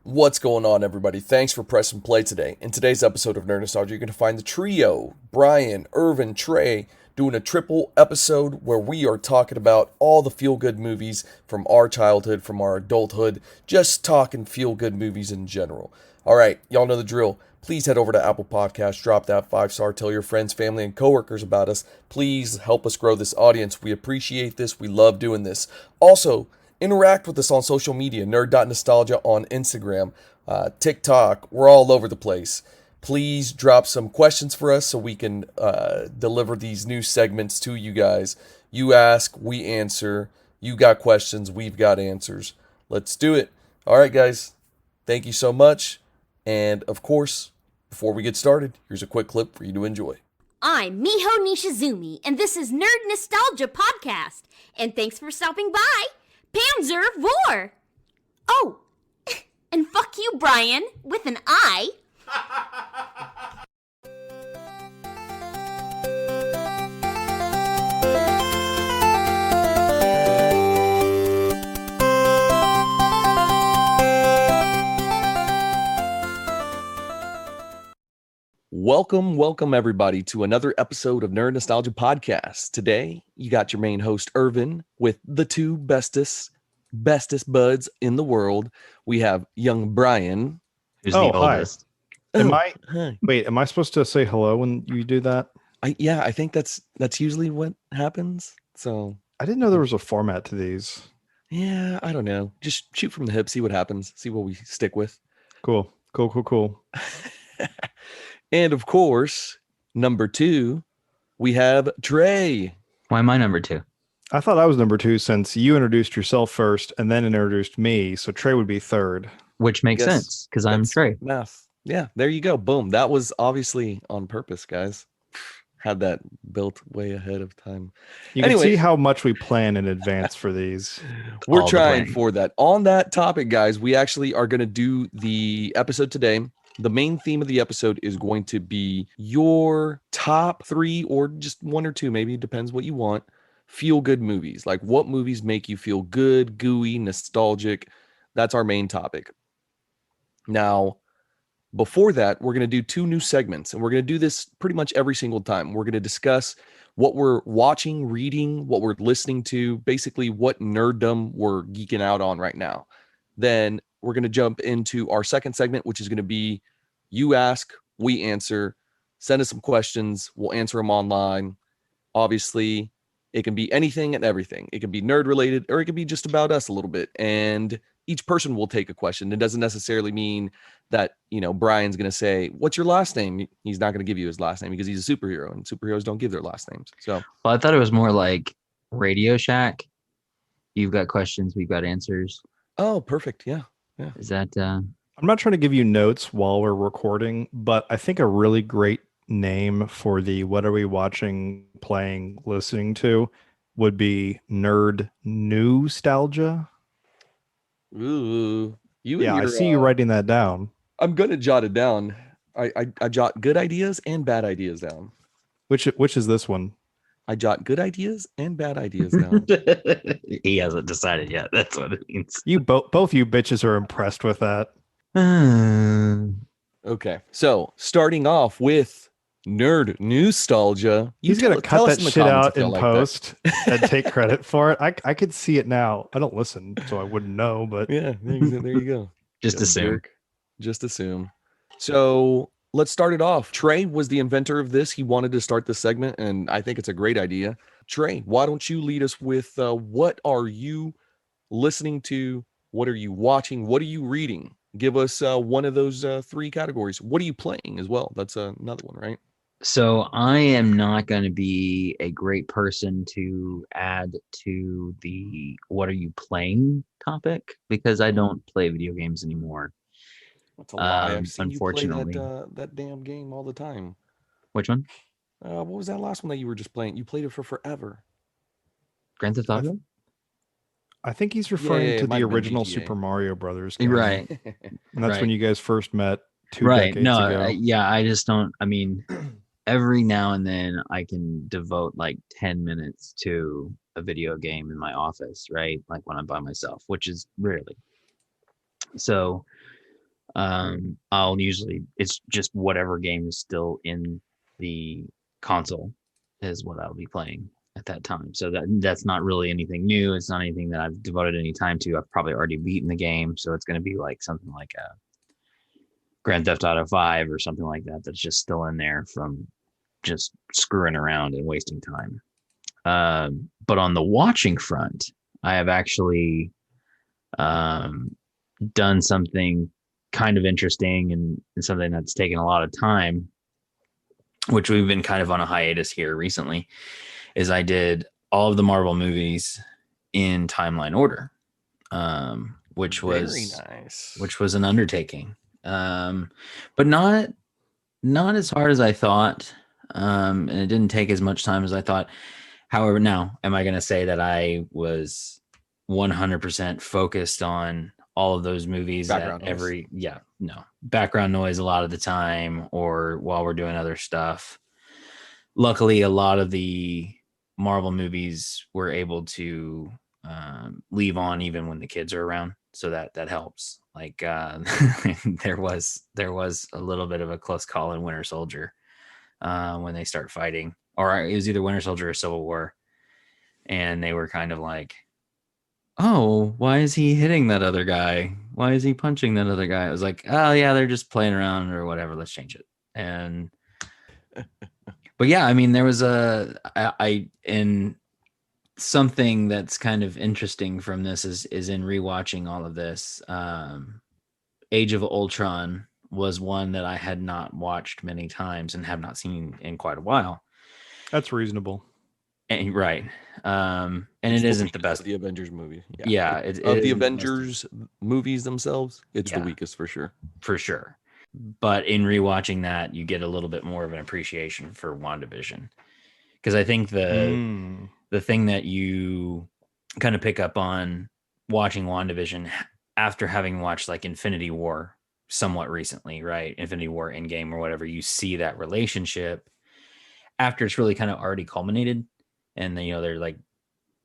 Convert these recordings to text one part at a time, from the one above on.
What's going on, everybody? Thanks for pressing play today. In today's episode of Nerd Nostalgia, you're going to find the trio, Brian, Irvin, Trey, doing a triple episode where we are talking about all the feel-good movies from our childhood, from our adulthood, just talking feel-good movies in general. All right, y'all know the drill. Please head over to Apple Podcasts, drop that 5-star, tell your friends, family, and coworkers about us. Please help us grow this audience. We appreciate this. We love doing this. Also, interact with us on social media, nerd.nostalgia on Instagram, TikTok. We're all over the place. Please drop some questions for us so we can deliver these new segments to you guys. You ask, we answer. You got questions, we've got answers. Let's do it. All right, guys. Thank you so much. And, of course, before we get started, here's a quick clip for you to enjoy. I'm Miho Nishizumi, and this is Nerd Nostalgia Podcast. And thanks for stopping by. Panzer Vor! Oh, and fuck you, Brian, with an I. Welcome everybody to another episode of Nerd Nostalgia Podcast. Today, you got your main host, Irvin, with the two bestest buds in the world. We have young Brian. Who's the oldest? Hi. Am I supposed to say hello when you do that? I think that's usually what happens. So I didn't know there was a format to these. Yeah, I don't know. Just shoot from the hip, see what happens, see what we stick with. Cool. And of course, number 2, we have Trey. Why am I number 2? I thought I was number 2 since you introduced yourself first and then introduced me. So Trey would be third. Which makes sense because I'm Trey. Math. Yeah, there you go. Boom. That was obviously on purpose, guys. Had that built way ahead of time. You can see how much we plan in advance for these. We're trying for that. On that topic, guys, we actually are going to do the episode today. The main theme of the episode is going to be your top 3 or just 1 or 2, maybe, depends what you want, feel-good movies. Like what movies make you feel good, gooey, nostalgic. That's our main topic. Now, before that, we're going to do 2 new segments, and we're going to do this pretty much every single time. We're going to discuss what we're watching, reading, what we're listening to, basically what nerddom we're geeking out on right now. Then we're going to jump into our second segment, which is going to be you ask, we answer. Send us some questions. We'll answer them online. Obviously, it can be anything and everything. It can be nerd related, or it can be just about us a little bit. And each person will take a question. It doesn't necessarily mean that, Brian's going to say, what's your last name? He's not going to give you his last name because he's a superhero, and superheroes don't give their last names. So, well, I thought it was more like Radio Shack. You've got questions, we've got answers. Oh, perfect. Yeah. Is that I'm not trying to give you notes while we're recording, but I think a really great name for the what are we watching, playing, listening to would be Nerd Nostalgia. Ooh. I see you writing that down. I'm gonna jot it down. I jot good ideas and bad ideas down. Which is this one? I jot good ideas and bad ideas down. He hasn't decided yet. That's what it means. You both you bitches are impressed with that. Okay, so starting off with Nerd Nostalgia. He's gonna cut that shit out in post and take credit for it. I could see it now. I don't listen, so I wouldn't know. But yeah, there you go. Just assume. So let's start it off. Trey was the inventor of this. He wanted to start this segment, and I think it's a great idea. Trey, why don't you lead us with what are you listening to? What are you watching? What are you reading? Give us one of those 3 categories. What are you playing as well? That's another one, right? So I am not going to be a great person to add to the what are you playing topic because I don't play video games anymore. That's a lie. I've seen unfortunately. you play that damn game all the time. Which one? What was that last one that you were just playing? You played it for forever. Grand Theft Auto? I think he's referring to the original GTA. Super Mario Brothers game. Right. And that's when you guys first met 2 right. decades No, ago. I just don't. I mean, every now and then I can devote like 10 minutes to a video game in my office, right? Like when I'm by myself, which is rarely. So I'll usually, it's just whatever game is still in the console is what I'll be playing at that time. So that's not really anything new. It's not anything that I've devoted any time to. I've probably already beaten the game, so it's going to be like something like a Grand Theft Auto 5 or something like that that's just still in there from just screwing around and wasting time. But on the watching front, I have actually done something kind of interesting and something that's taken a lot of time, which we've been kind of on a hiatus here recently, is I did all of the Marvel movies in timeline order, which was Very nice. which was an undertaking, but not as hard as I thought, and it didn't take as much time as I thought. However, now am I going to say that I was 100% focused on all of those movies Background at noise. no background noise a lot of the time or while we're doing other stuff. Luckily, a lot of the Marvel movies were able to leave on even when the kids are around, so that helps. Like there was a little bit of a close call in Winter Soldier when they start fighting, or it was either Winter Soldier or Civil War, and they were kind of like, oh, why is he hitting that other guy? Why is he punching that other guy? I was like, oh yeah, they're just playing around or whatever. Let's change it. And but yeah, I mean, there was and something that's kind of interesting from this is in rewatching all of this. Age of Ultron was one that I had not watched many times and have not seen in quite a while. That's reasonable. And, right. And It's it isn't the weakest best. of the Avengers movie. Yeah, Of it the isn't Avengers movies themselves, it's the Yeah. weakest for sure. for sure. But in rewatching that, you get a little bit more of an appreciation for WandaVision. Because I think the thing that you kind of pick up on watching WandaVision after having watched like Infinity War somewhat recently, right? Infinity War Endgame or whatever, you see that relationship after it's really kind of already culminated, and then, they're like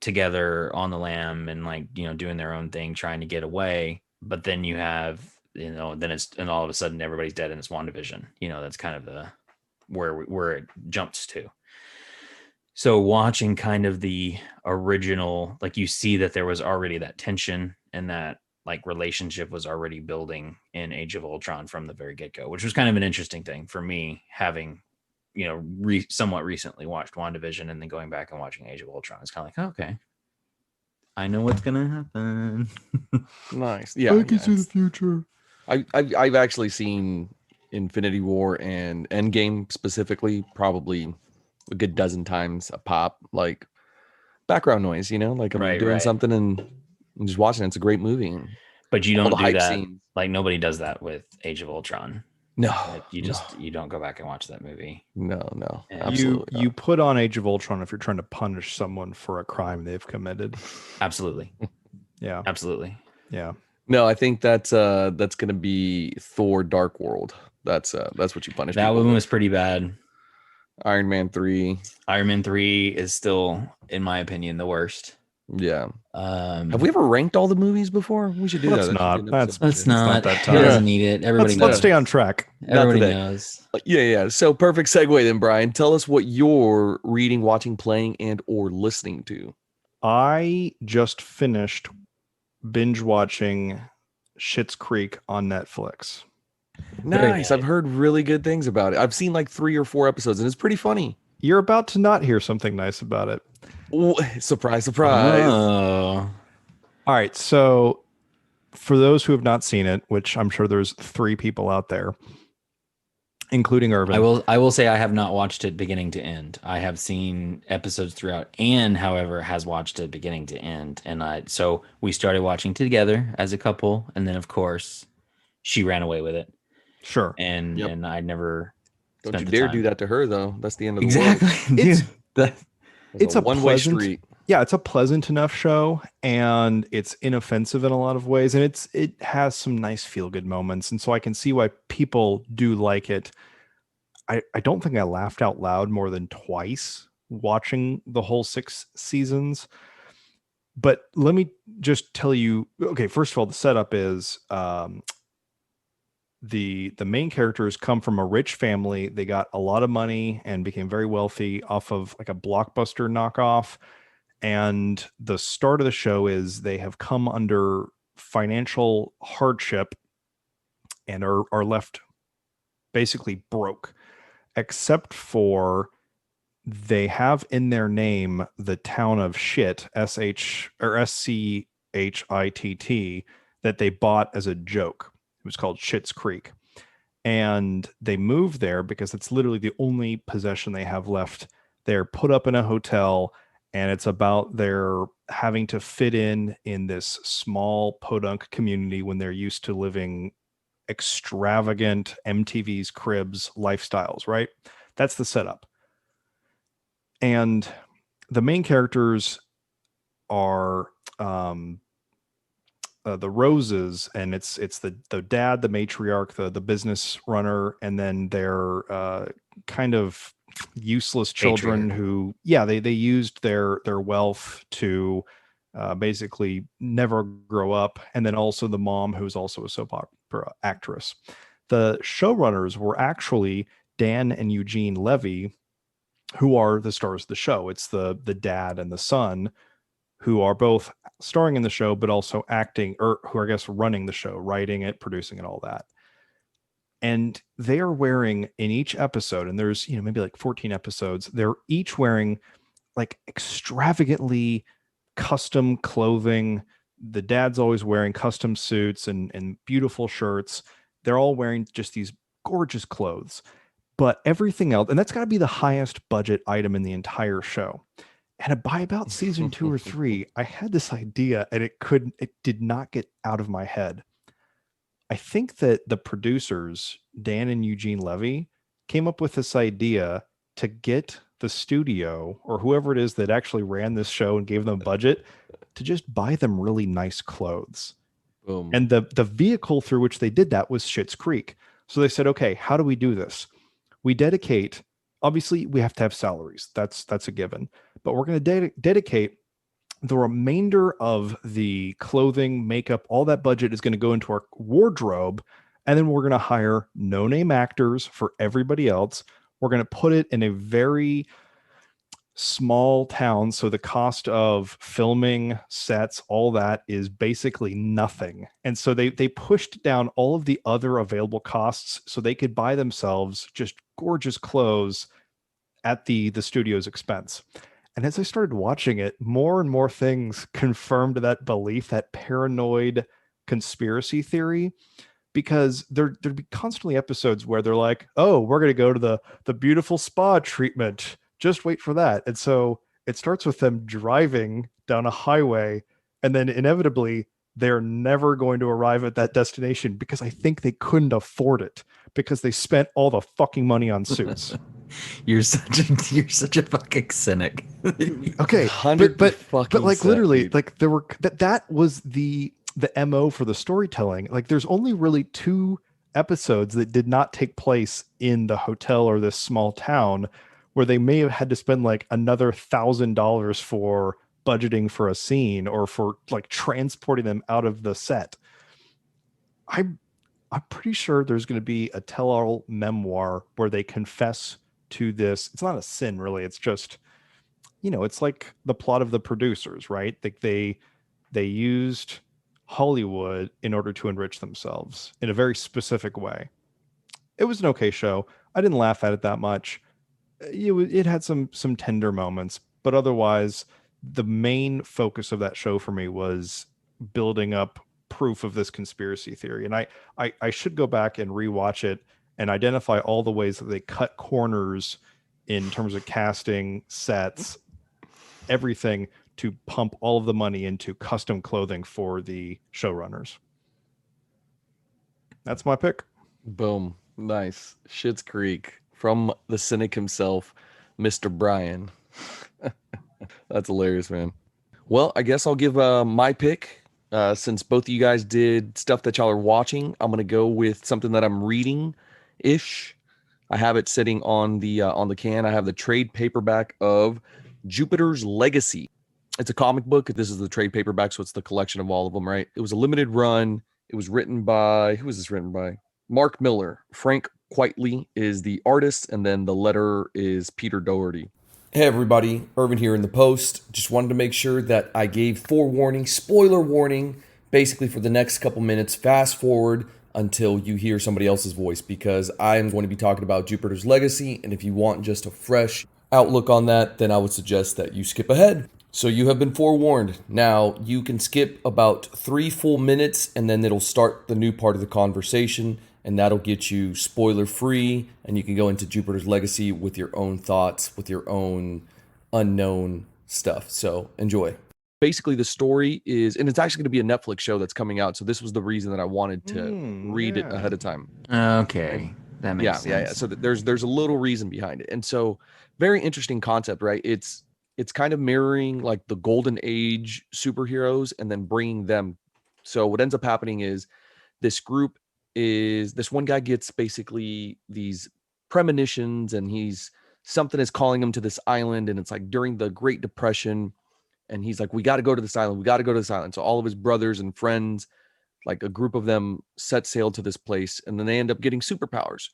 together on the lam and like, doing their own thing, trying to get away. But then you have, then all of a sudden everybody's dead and it's WandaVision. That's kind of the where it jumps to. So watching kind of the original, like you see that there was already that tension and that like relationship was already building in Age of Ultron from the very get-go, which was kind of an interesting thing for me, having somewhat recently watched WandaVision and then going back and watching Age of Ultron. It's kind of like, okay, I know what's gonna happen. Nice. Yeah. I can see the future. I've actually seen Infinity War and Endgame specifically probably a good dozen times a pop, like background noise, like I'm Right, doing right. something and I'm just watching it. It's a great movie. And But you all don't the do hype that. scenes. Like nobody does that with Age of Ultron. No, Like you don't go back and watch that movie. no, Yeah. absolutely. You put on Age of Ultron if you're trying to punish someone for a crime they've committed. Absolutely. Yeah. Absolutely. Yeah. No, I think that's gonna be Thor: Dark World. That's what you punish. That people one with. was pretty bad. Iron Man 3. Iron Man 3 is still, in my opinion, the worst. Yeah. Have we ever ranked all the movies before? We should do Let's that. That should be not. an That's- episode. Let's not. that He time. doesn't need it. Everybody Let's knows. stay on track. Not Everybody today. knows. Yeah. So perfect segue then, Brian. Tell us what you're reading, watching, playing, and or listening to. I just finished binge watching Schitt's Creek on Netflix. Very Nice. I've nice. heard really good things about it. I've seen like 3 or 4 episodes, and it's pretty funny. You're about to not hear something nice about it. Ooh, surprise, surprise. Oh. All right. So, for those who have not seen it, which I'm sure there's 3 people out there, including Irvin. I will say I have not watched it beginning to end. I have seen episodes throughout. Anne, however, has watched it beginning to end, and so we started watching together as a couple, and then of course she ran away with it, Sure. and Yep. and I never Don't spent you the dare time. do that to her, though. That's the end of the Exactly. world. It's- That's it's a one-way pleasant- street. Yeah, it's a pleasant enough show, and it's inoffensive in a lot of ways, and it has some nice feel-good moments, and so I can see why people do like it. I don't think I laughed out loud more than twice watching the whole 6 seasons. But let me just tell you, okay, first of all, the setup is the main characters come from a rich family. They got a lot of money and became very wealthy off of like a Blockbuster knockoff. And the start of the show is they have come under financial hardship and are left basically broke, except for they have in their name the town of shit, SCHITT, that they bought as a joke. It was called Schitt's Creek. And they move there because it's literally the only possession they have left. They're put up in a hotel, and it's about their having to fit in this small podunk community when they're used to living extravagant MTV's Cribs lifestyles, right? That's the setup. And the main characters are the Roses, and it's the dad, the matriarch, the business runner, and then their kind of useless children who, they used their wealth to basically never grow up, and then also the mom, who's also a soap opera actress. The showrunners were actually Dan and Eugene Levy, who are the stars of the show. It's the dad and the son, who are both starring in the show, but also acting, or who are, I guess, running the show, writing it, producing it, all that. And they are wearing in each episode, and there's, maybe like 14 episodes, they're each wearing like extravagantly custom clothing. The dad's always wearing custom suits and beautiful shirts. They're all wearing just these gorgeous clothes. But everything else, and that's got to be the highest budget item in the entire show. And by about season 2 or 3, I had this idea, and it did not get out of my head. I think that the producers, Dan and Eugene Levy, came up with this idea to get the studio, or whoever it is that actually ran this show and gave them a budget, to just buy them really nice clothes. Boom. And the vehicle through which they did that was Schitt's Creek. So they said, okay, how do we do this? We dedicate, obviously we have to have salaries. That's a given. But we're going to dedicate the remainder of the clothing, makeup, all that budget is going to go into our wardrobe. And then we're going to hire no-name actors for everybody else. We're going to put it in a very small town. So the cost of filming, sets, all that is basically nothing. And so they pushed down all of the other available costs so they could buy themselves just gorgeous clothes at the studio's expense. And as I started watching it, more and more things confirmed that belief, that paranoid conspiracy theory, because there'd be constantly episodes where they're like, oh, we're going to go to the beautiful spa treatment. Just wait for that. And so it starts with them driving down a highway, and then inevitably they're never going to arrive at that destination because I think they couldn't afford it because they spent all the fucking money on suits. You're such a fucking cynic. Okay, but like literally, dude. like there were that was the MO for the storytelling. Like there's only really 2 episodes that did not take place in the hotel or this small town, where they may have had to spend like another $1,000 for budgeting for a scene or for like transporting them out of the set. I'm pretty sure there's going to be a tell-all memoir where they confess to this. It's not a sin, really. It's just, it's like the plot of The Producers, right? Like they used Hollywood in order to enrich themselves in a very specific way. It was an okay show. I didn't laugh at it that much. It had some tender moments, but otherwise, the main focus of that show for me was building up proof of this conspiracy theory. And I should go back and rewatch it and identify all the ways that they cut corners in terms of casting, sets, everything, to pump all of the money into custom clothing for the showrunners. That's my pick. Boom. Nice. Schitt's Creek from the cynic himself, Mr. Brian. That's hilarious, man. Well, I guess I'll give my pick. Since both of you guys did stuff that y'all are watching, I'm going to go with something that I'm reading-ish. I have it sitting on the can. I have the trade paperback of Jupiter's Legacy. It's a comic book. This is the trade paperback, so it's the collection of all of them, right? It was a limited run. It was written by, who was this written by? Mark Miller. Frank Quitely is the artist, and then the letter is Peter Doherty. Hey everybody, Irvin here in the post. Just wanted to make sure that I gave forewarning, spoiler warning, basically for the next couple minutes. Fast forward until you hear somebody else's voice, because I am going to be talking about Jupiter's Legacy, and if you want just a fresh outlook on that, then I would suggest that you skip ahead. So you have been forewarned. Now you can skip about 3 full minutes, and then it'll start the new part of the conversation, and that'll get you spoiler free, and you can go into Jupiter's Legacy with your own thoughts, with your own unknown stuff. So enjoy. Basically, the story is, and it's actually going to be a Netflix show that's coming out. So this was the reason that I wanted to read it ahead of time. Okay, that makes sense. Yeah. So there's a little reason behind it, and so very interesting concept, right? It's kind of mirroring like the golden age superheroes and then bringing them. So what ends up happening is this one guy gets basically these premonitions, and something is calling him to this island, and it's like during the Great Depression, and he's like, we got to go to this island. So all of his brothers and friends, like a group of them, set sail to this place, and then they end up getting superpowers.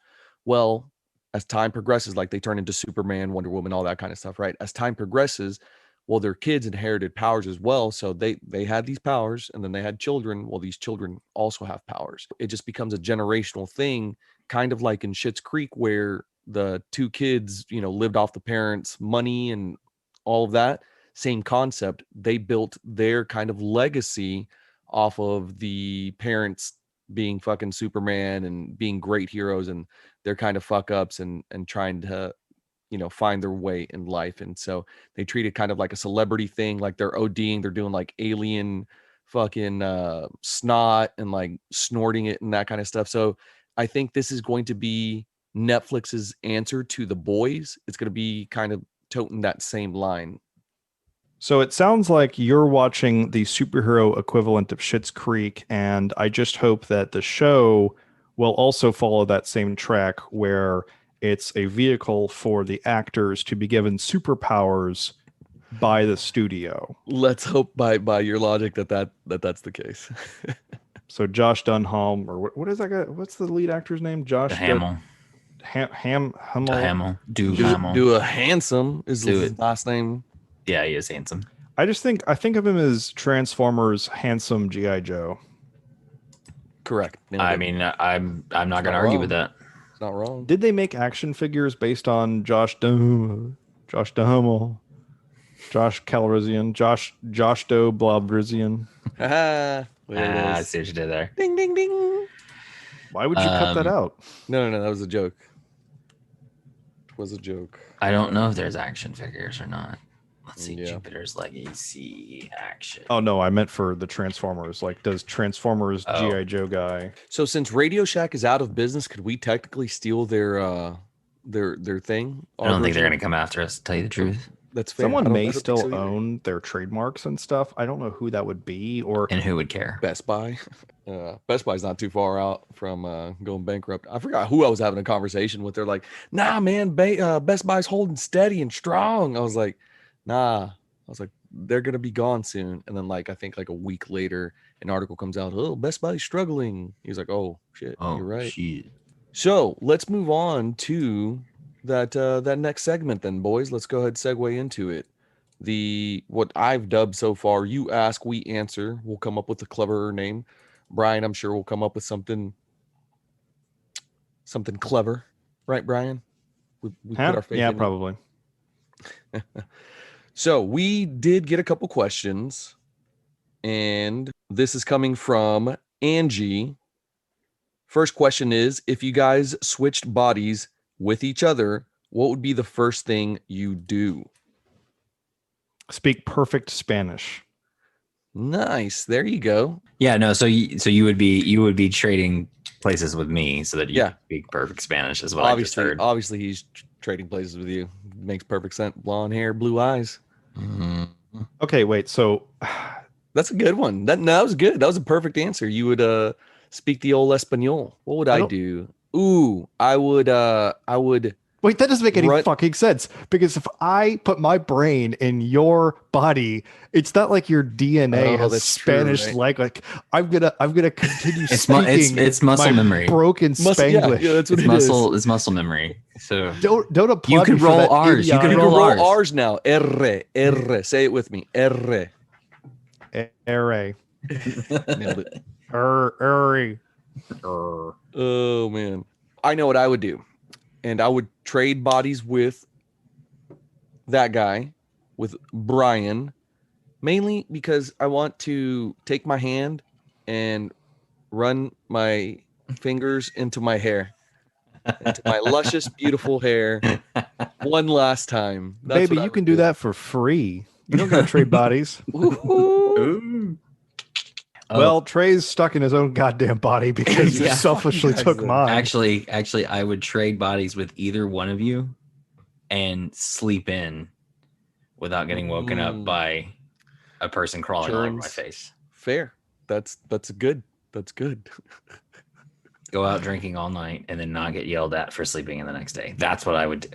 Well, as time progresses, like they turn into Superman, Wonder Woman, all that kind of stuff, right? As time progresses, well, their kids inherited powers as well. So they had these powers, and then they had children. Well, these children also have powers. It just becomes a generational thing, kind of like in Schitt's Creek, where the 2 kids, lived off the parents' money and all of that. Same concept. They built their kind of legacy off of the parents being fucking Superman and being great heroes, and they're kind of fuck ups and trying to find their way in life. And so they treat it kind of like a celebrity thing, like they're ODing, they're doing like alien fucking snot and like snorting it and that kind of stuff. So I think this is going to be Netflix's answer to The Boys. It's going to be kind of toting that same line. So it sounds like you're watching the superhero equivalent of Schitt's Creek, and I just hope that the show will also follow that same track, where it's a vehicle for the actors to be given superpowers by the studio. Let's hope by your logic that's the case. So Josh Dunham, or what is that guy? What's the lead actor's name? Josh Hamill. Hamill. Do a handsome is his last name. Yeah, he is handsome. I think of him as Transformers handsome G.I. Joe. Correct. I mean, I'm not going to argue with that. It's not wrong. Did they make action figures based on Josh Duhamel, Josh Calrissian, Josh Do Blobrizian? I see what you did there. Ding, ding, ding. Why would you cut that out? No, that was a joke. It was a joke. I don't know if there's action figures or not. Let's see, Yeah. Jupiter's Legacy action. Oh no, I meant for the Transformers. Like, does Transformers G.I. Joe guy? So since Radio Shack is out of business, could we technically steal their thing? I don't think they're going to come after us, to tell you the truth. That's fair. Someone may I don't think still so either. own their trademarks and stuff. I don't know who that would be, And who would care? Best Buy. Best Buy's not too far out from going bankrupt. I forgot who I was having a conversation with. They're like, nah, man, Best Buy's holding steady and strong. I was like, nah. I was like, they're going to be gone soon. And then I think a week later, an article comes out, oh, Best Buy's struggling. He was like, oh, shit, you're right. Shit. So let's move on to that next segment then, boys. Let's go ahead and segue into it. What I've dubbed so far, you ask, we answer. We'll come up with a cleverer name. Brian, I'm sure will come up with something clever. Right, Brian? We put our faith in you. Probably. So we did get a couple questions, and this is coming from Angie. First question is, if you guys switched bodies with each other, what would be the first thing you do? Speak perfect Spanish. Nice. There you go. Yeah, no, so you would be trading places with me so that you speak perfect Spanish as well. Obviously he's trading places with you. Makes perfect sense. Blonde hair, blue eyes. Mm-hmm. Okay, wait. So that's a good one. That was good. That was a perfect answer. You would speak the old Espanol. What would I do? Ooh, I would Wait, that doesn't make any Run- fucking sense. Because if I put my brain in your body, it's not like your DNA Oh, has that's true, Spanish right? like I'm gonna continue It's speaking it's muscle my memory. broken Muscle, yeah, Spanglish. that's what It's it is. muscle. It's muscle memory. So Don't applaud You can me for roll that R's. You can You idiotic- can roll R's. R's now. R. Say it with me. R. Array. Nailed it. Array. Oh man, I know what I would do, and I would trade bodies with that guy, with Brian, mainly because I want to take my hand and run my fingers into my hair, into my luscious, beautiful hair, one last time. That's Baby, what I you would can do that for free. You don't gotta trade bodies. Woohoo. Oh. Well, Trey's stuck in his own goddamn body because you Yeah. selfishly Fuck you took guys, mine. Actually, I would trade bodies with either one of you and sleep in without getting woken up by a person crawling all over my Turns. face. Fair. That's good. That's good. Go out drinking all night and then not get yelled at for sleeping in the next day. That's what I would do.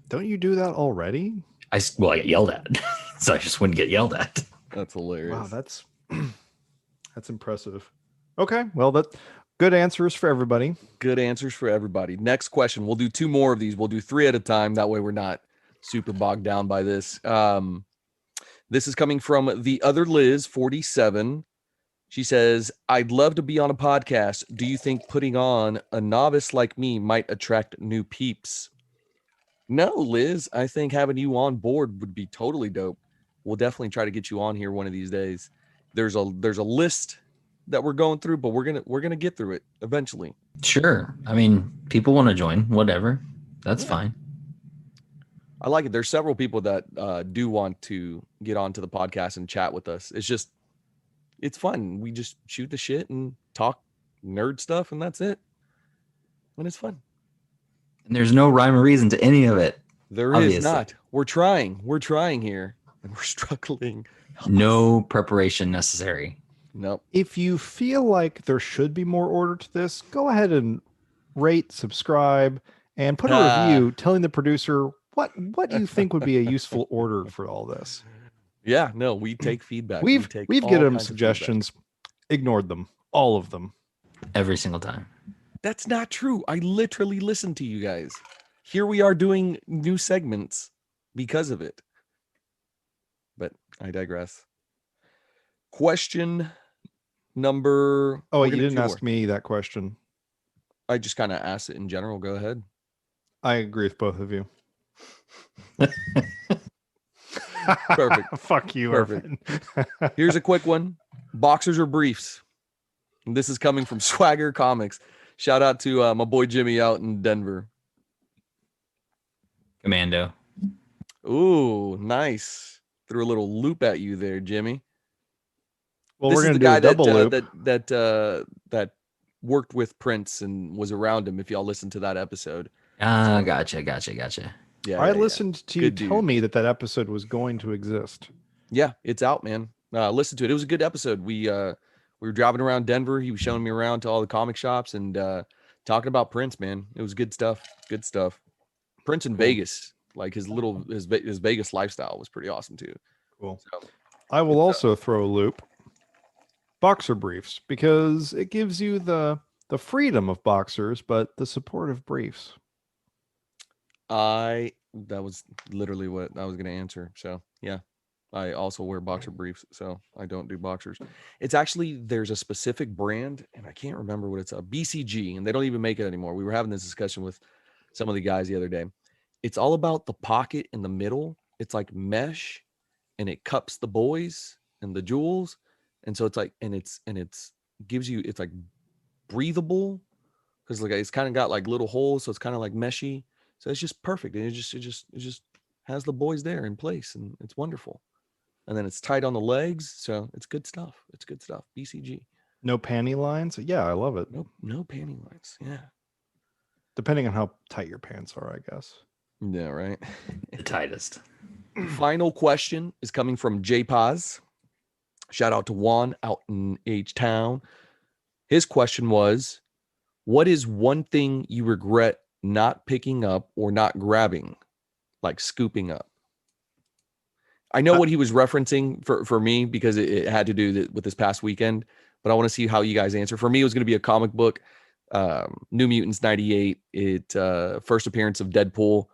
Don't you do that already? I get yelled at, so I just wouldn't get yelled at. That's hilarious. Wow, that's impressive. Okay, well, that good answers for everybody. Good answers for everybody. Next question. We'll do 2 more of these. We'll do 3 at a time. That way we're not super bogged down by this. This is coming from the other Liz, 47. She says, I'd love to be on a podcast. Do you think putting on a novice like me might attract new peeps? No, Liz. I think having you on board would be totally dope. We'll definitely try to get you on here one of these days. There's a list that we're going through, but we're gonna get through it eventually. Sure. I mean, people want to join, whatever. That's fine. I like it. There's several people that do want to get onto the podcast and chat with us. It's fun. We just shoot the shit and talk nerd stuff, and that's it. And it's fun. And there's no rhyme or reason to any of it. There is Obviously. not. We're trying. We're trying here, and we're struggling. No preparation necessary. Nope. If you feel like there should be more order to this, go ahead and rate, subscribe, and put a review telling the producer what you think would be a useful order for all this. Yeah. No, we take feedback. We've take given all them kinds of suggestions, ignored them, all of them. Every single time. feedback. That's not true. I literally listen to you guys. Here we are doing new segments because of it. But I digress. Question number. Oh, we're wait, you gonna didn't do ask more. me that question. I just kind of asked it in general. Go ahead. I agree with both of you. Perfect. Fuck you, Perfect. Irvin. Here's a quick one. Boxers or briefs? And this is coming from Swagger Comics. Shout out to my boy Jimmy out in Denver. Commando. Ooh, nice. Threw a little loop at you there, Jimmy. Well, This we're is gonna the do a guy double loop. that worked with Prince and was around him. If y'all listened to that episode, Gotcha. yeah, I yeah, listened to you Good tell dude. me that episode was going to exist. Yeah, it's out, man. Listen to it. It was a good episode. We were driving around Denver. He was showing me around to all the comic shops and talking about Prince, man. It was good stuff. Good stuff. Prince in Vegas, like his Vegas lifestyle was pretty awesome too. Cool. So, I will also throw a loop. Boxer briefs, because it gives you the freedom of boxers, but the support of briefs. that was literally what I was going to answer. So yeah, I also wear boxer briefs, so I don't do boxers. It's actually, there's a specific brand, and I can't remember what it's a BCG, and they don't even make it anymore. We were having this discussion with some of the guys the other day. It's all about the pocket in the middle. It's like mesh, and it cups the boys and the jewels, and so it's like, and it's gives you, it's like breathable because like it's kind of got like little holes, so it's kind of like meshy. So it's just perfect, and it just has the boys there in place, and it's wonderful. And then it's tight on the legs, so it's good stuff. It's good stuff. BCG. No panty lines. Yeah, I love it. No panty lines. Yeah. Depending on how tight your pants are, I guess. Yeah, right. The tightest. Final question is coming from J Paz. Shout out to Juan out in H-Town. His question was, what is one thing you regret not picking up or not grabbing, like scooping up. I know what he was referencing for me because it had to do with this past weekend, but I want to see how you guys answer. For me, it was going to be a comic book, New Mutants 98. First appearance of Deadpool.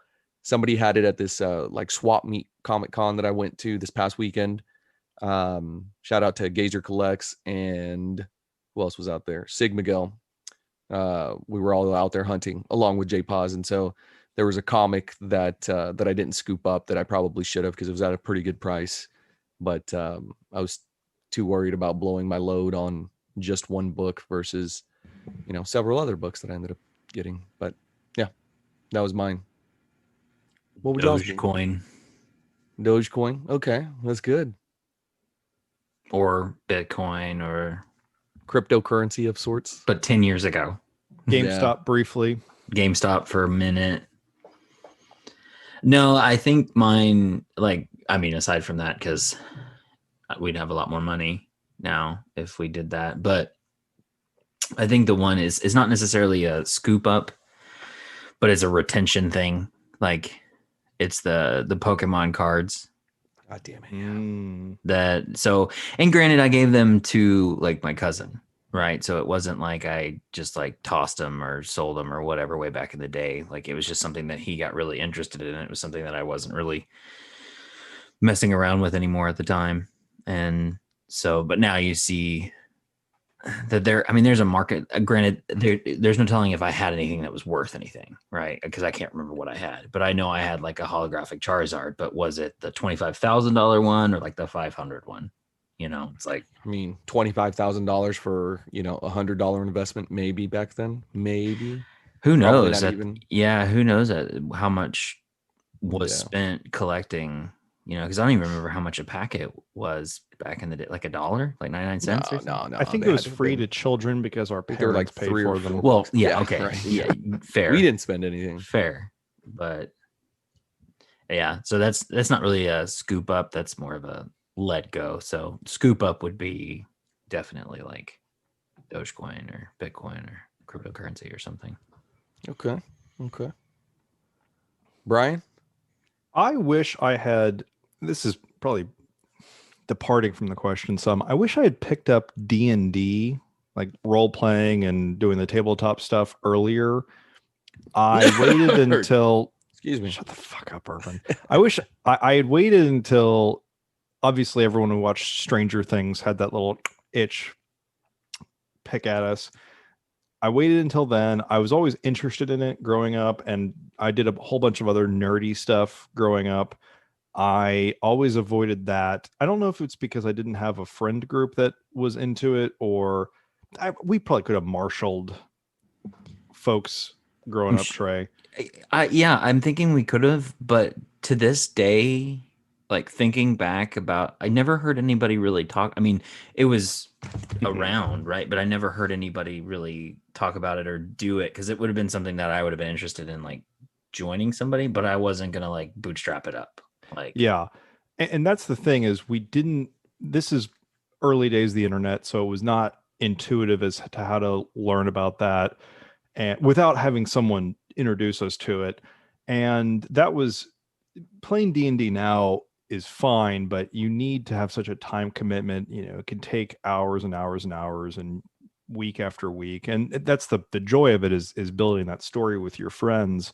Somebody had it at this like swap meet Comic Con that I went to this past weekend. Shout out to Gazer Collects and who else was out there? Sig Miguel. We were all out there hunting along with J Paz, and so there was a comic that I didn't scoop up that I probably should have because it was at a pretty good price, but I was too worried about blowing my load on just one book versus several other books that I ended up getting. But yeah, that was mine. What would y'all Dogecoin Dogecoin? Okay, that's good. or Bitcoin or Cryptocurrency of sorts. but 10 years ago. GameStop briefly. GameStop for a minute. No, I think mine, aside from that, because we'd have a lot more money now if we did that. But I think the one is not necessarily a scoop up, but it's a retention thing. Like it's the Pokemon cards. God damn it. And granted, I gave them to like my cousin. Right. So it wasn't like I just like tossed them or sold them or whatever way back in the day. Like it was just something that he got really interested in. It was something that I wasn't really messing around with anymore at the time. And so, but now you see that there's a market. Granted, there's no telling if I had anything that was worth anything. Right. Because I can't remember what I had, but I know I had like a holographic Charizard, but was it the $25,000 one or like the $500 one? It's like, $25,000 for, $100 investment, maybe back then, maybe. Who Probably knows? not even. Yeah, who knows how much was spent collecting, because I don't even remember how much a packet was back in the day, like $1, like 99 cents or something? No. I think it was free to children because our they were parents like paid 3 or for them. 4 Well, bucks. yeah, okay. Right. Yeah, fair. We didn't spend anything. Fair. But yeah, so that's not really a scoop up. That's more of a let go. So scoop up would be definitely like Dogecoin or Bitcoin or cryptocurrency or something. Okay. Brian? I wish I had, this is probably departing from the question some. I wish I had picked up D&D, like role playing and doing the tabletop stuff earlier. I waited until Excuse me. Shut the fuck up, Irvin. I wish I had waited until obviously everyone who watched Stranger Things had that little itch pick at us. I waited until then. I was always interested in it growing up, and I did a whole bunch of other nerdy stuff growing up. I always avoided that. I don't know if it's because I didn't have a friend group that was into it, or we probably could have marshaled folks growing up, Trey. I'm thinking we could have, but to this day, like thinking back about, I never heard anybody really talk. I mean, it was around, right? But I never heard anybody really talk about it or do it, because it would have been something that I would have been interested in, like joining somebody, but I wasn't gonna like bootstrap it up. Like, yeah, and that's the thing is this is early days of the internet, so it was not intuitive as to how to learn about that, and without having someone introduce us to it. And that was playing D&D now is fine, but you need to have such a time commitment. It can take hours and hours and hours and week after week. And that's the joy of it is building that story with your friends.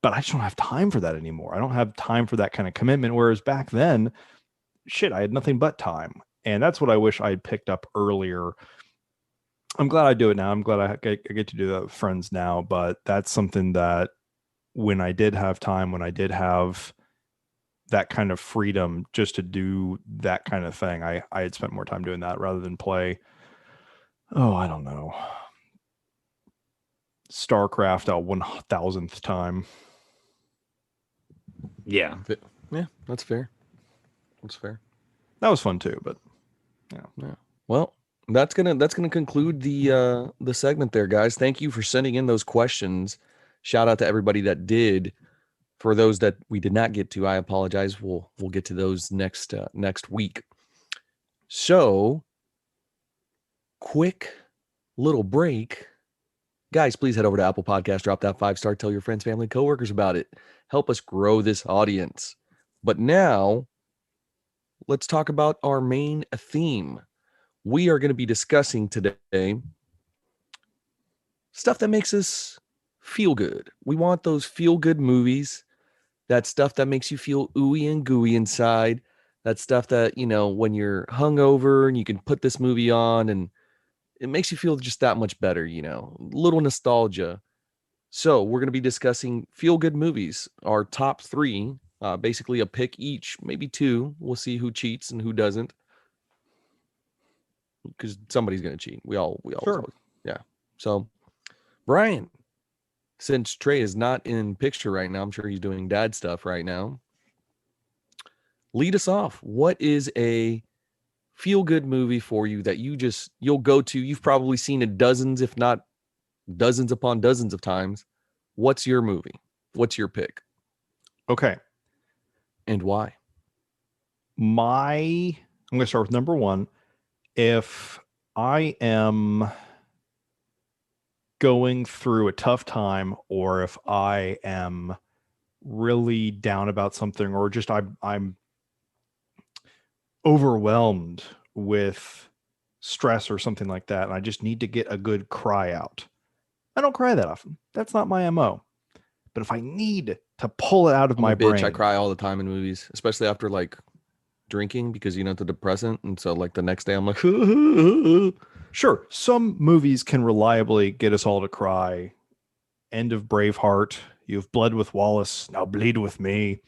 But I just don't have time for that anymore. I don't have time for that kind of commitment. Whereas back then, I had nothing but time. And that's what I wish I had picked up earlier. I'm glad I do it now. I'm glad I get to do that with friends now. But that's something that when I did have time, when I did have that kind of freedom just to do that kind of thing, I had spent more time doing that rather than play, I don't know, StarCraft a 1,000th time. yeah, That's fair. That was fun too, but Yeah. Well, that's gonna conclude the segment there, guys. Thank you for sending in those questions. Shout out to everybody that did. For those that we did not get to, I apologize. We'll get to those next week. So, quick little break. Guys, please head over to Apple Podcast, drop that 5-star, tell your friends, family, coworkers about it. Help us grow this audience. But now, let's talk about our main theme. We are going to be discussing today stuff that makes us feel good. We want those feel good movies, that stuff that makes you feel ooey and gooey inside, that stuff that, when you're hungover and you can put this movie on and it makes you feel just that much better, little nostalgia. So we're going to be discussing feel good movies, our top 3, basically a pick each, maybe 2. We'll see who cheats and who doesn't, because somebody's going to cheat. We always, yeah. So Brian, since Trey is not in picture right now, I'm sure he's doing dad stuff right now. Lead us off. What is a feel-good movie for you that you'll go to? You've probably seen it dozens, if not dozens upon dozens of times. What's your movie? What's your pick? Okay. And why? I'm going to start with number 1. If I am going through a tough time, or if I am really down about something, or just I'm overwhelmed with stress or something like that, and I just need to get a good cry out. I don't cry that often. That's not my MO. But if I need to pull it out of my brain, I cry all the time in movies, especially after like drinking, because it's a depressant, and so like the next day I'm like Sure, some movies can reliably get us all to cry. End of Braveheart, you've bled with Wallace, now bleed with me.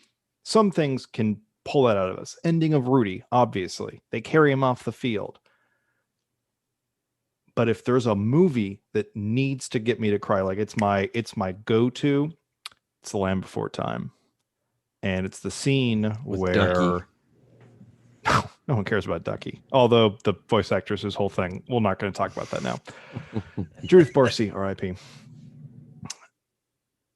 Some things can pull that out of us. Ending of Rudy, obviously. They carry him off the field. But if there's a movie that needs to get me to cry, like it's my go-to, it's The Land Before Time. And it's the scene with where Ducky. No one cares about Ducky. Although the voice actress's whole thing, we're not going to talk about that now. Judith Barcy, R.I.P.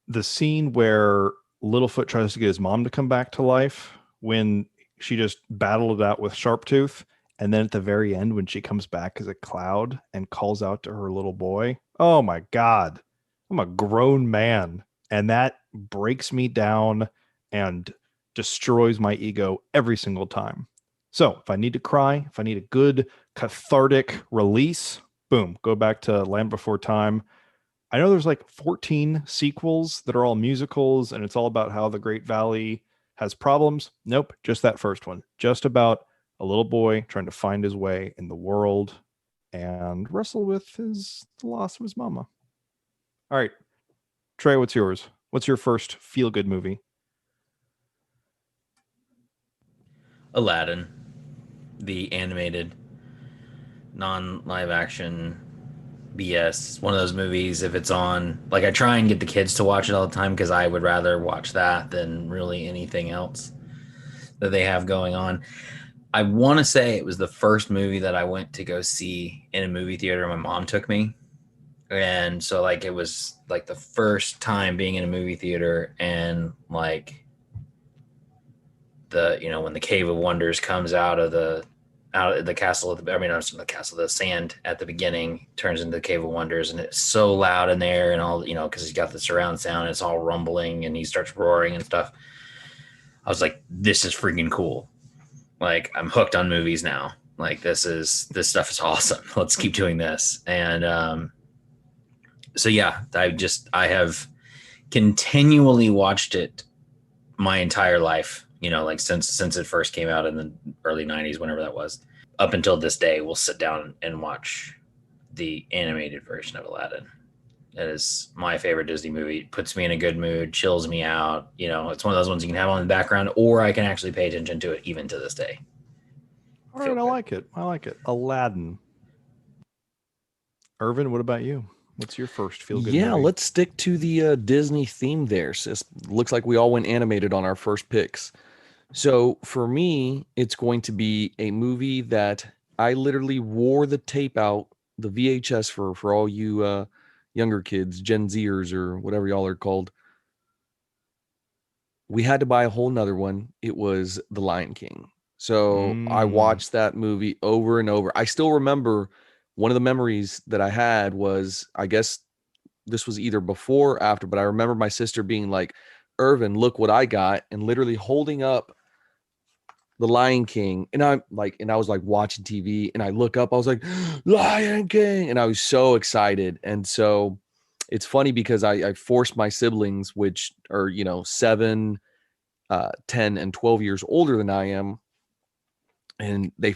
The scene where Littlefoot tries to get his mom to come back to life, when she just battled it out with Sharptooth, and then at the very end when she comes back as a cloud and calls out to her little boy. Oh my God. I'm a grown man, and that breaks me down and destroys my ego every single time. So if I need to cry, if I need a good cathartic release, boom, go back to Land Before Time. I know there's like 14 sequels that are all musicals, and it's all about how the Great Valley has problems. Nope, just that first one. Just about a little boy trying to find his way in the world and wrestle with the loss of his mama. All right, Trey, what's yours? What's your first feel-good movie? Aladdin, the animated, non-live action BS. One of those movies, if it's on, like I try and get the kids to watch it all the time because I would rather watch that than really anything else that they have going on. I want to say it was the first movie that I went to go see in a movie theater. My mom took me. And so like it was like the first time being in a movie theater, and like when the Cave of Wonders comes out of the castle, the sand at the beginning turns into the Cave of Wonders, and it's so loud in there, and all, because he's got the surround sound, and it's all rumbling, and he starts roaring and stuff. I was like, this is freaking cool. Like, I'm hooked on movies now. Like, this stuff is awesome. Let's keep doing this. And so yeah, I have continually watched it my entire life. Like since it first came out in the early 90s, whenever that was, up until this day, we'll sit down and watch the animated version of Aladdin. It is my favorite Disney movie. It puts me in a good mood, chills me out. It's one of those ones you can have on in the background, or I can actually pay attention to it even to this day. All right, I like it. Aladdin. Irvin, what about you? What's your first feel-good movie? Let's stick to the Disney theme there. So it looks like we all went animated on our first picks. So for me, it's going to be a movie that I literally wore the tape out, the VHS for all you younger kids, Gen Zers or whatever y'all are called. We had to buy a whole nother one. It was The Lion King. So I watched that movie over and over. I still remember one of the memories that I had was, I guess, this was either before or after, but I remember my sister being like, Irvin, look what I got, and literally holding up the Lion King. And I was like watching TV, and I look up, I was like, Lion King, and I was so excited. And so it's funny because I forced my siblings, which are 7, 10, and 12 years older than I am, and they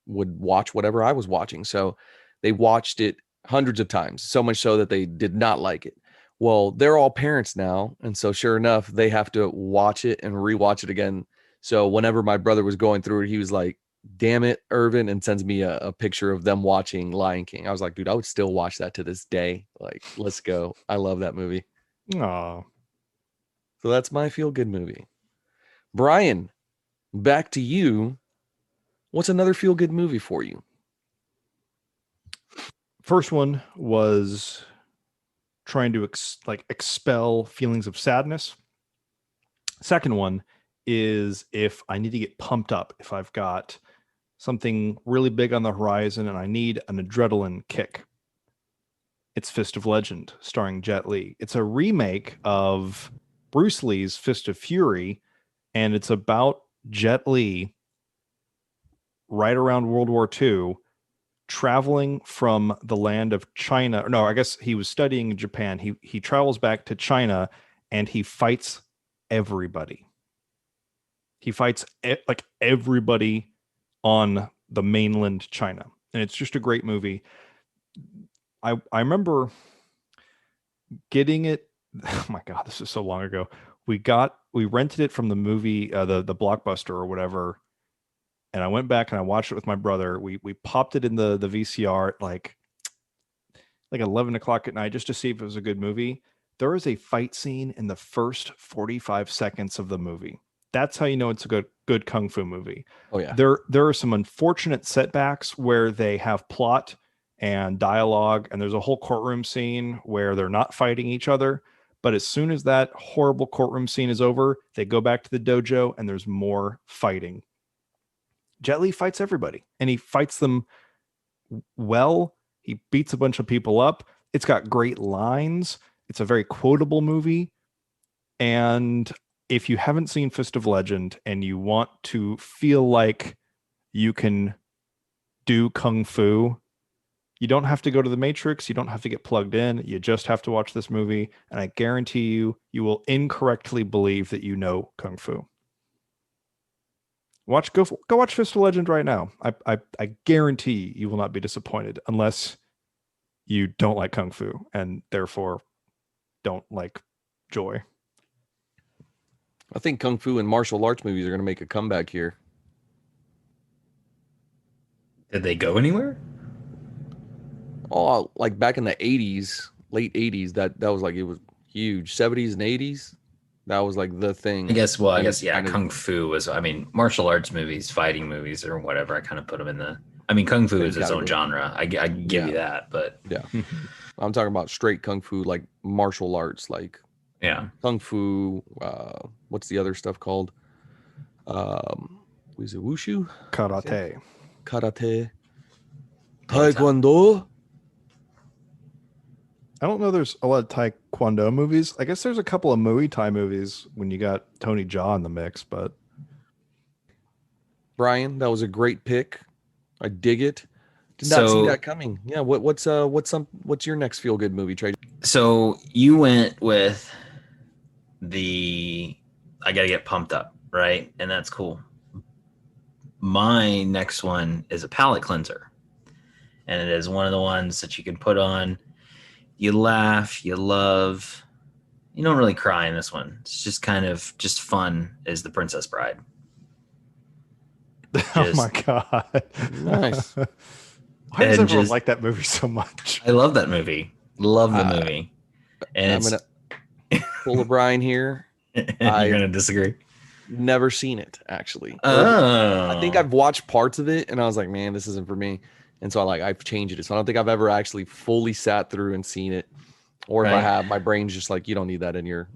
would watch whatever I was watching. So they watched it hundreds of times, so much so that they did not like it. Well, they're all parents now, and so sure enough, they have to watch it and rewatch it again. So whenever my brother was going through it, he was like, damn it, Irvin, and sends me a picture of them watching Lion King. I was like, dude, I would still watch that to this day. Like, let's go. I love that movie. Aw. So that's my feel good movie. Brian, back to you. What's another feel good movie for you? First one was trying to expel feelings of sadness. Second one is if I need to get pumped up, if I've got something really big on the horizon and I need an adrenaline kick. It's Fist of Legend, starring Jet Li. It's a remake of Bruce Lee's Fist of Fury, and it's about Jet Li right around World War II, traveling from the land of China. No, I guess he was studying in Japan. He travels back to China, and he fights everybody. He fights like everybody on the mainland China, and it's just a great movie. I remember getting it. Oh my God, this is so long ago. We rented it from the movie, the Blockbuster or whatever. And I went back and I watched it with my brother. We popped it in the VCR at like 11 o'clock at night just to see if it was a good movie. There is a fight scene in the first 45 seconds of the movie. That's how you know it's a good kung fu movie. Oh yeah. There are some unfortunate setbacks where they have plot and dialogue, and there's a whole courtroom scene where they're not fighting each other. But as soon as that horrible courtroom scene is over, they go back to the dojo and there's more fighting. Jet Li fights everybody, and he fights them well. He beats a bunch of people up. It's got great lines. It's a very quotable movie. And if you haven't seen Fist of Legend and you want to feel like you can do kung fu, you don't have to go to the Matrix. You don't have to get plugged in. You just have to watch this movie. And I guarantee you will incorrectly believe that you know kung fu. Go watch Fist of Legend right now. I guarantee you will not be disappointed unless you don't like kung fu and therefore don't like joy. I think kung fu and martial arts movies are going to make a comeback here. Did they go anywhere? Oh, like back in the 80s, late 80s, that was like, it was huge. 70s and 80s, that was like the thing. I guess kung fu was, martial arts movies, fighting movies, or whatever. I kind of put them in kung fu is its own genre. I give you that, but yeah. I'm talking about straight kung fu, like martial arts, like kung fu. What's the other stuff called? Was it wushu? Karate. Taekwondo. I don't know there's a lot of Taekwondo movies. I guess there's a couple of Muay Thai movies when you got Tony Jaa in the mix, but Brian, that was a great pick. I dig it. Did not see that coming. Yeah, what's your next feel good movie, Trey? So you went with I gotta get pumped up, right? And that's cool. My next one is a palate cleanser. And it is one of the ones that you can put on. You laugh, you love. You don't really cry in this one. It's just kind of just fun as The Princess Bride. Oh my God. Nice. Why does everyone like that movie so much? I love that movie. Love the movie. And I'm going to pull a Brian here. You're going to disagree? Never seen it, actually. Oh. I think I've watched parts of it, and I was like, man, this isn't for me. And so I've changed it. So I don't think I've ever actually fully sat through and seen it. Or if I have, my brain's just like, you don't need that in your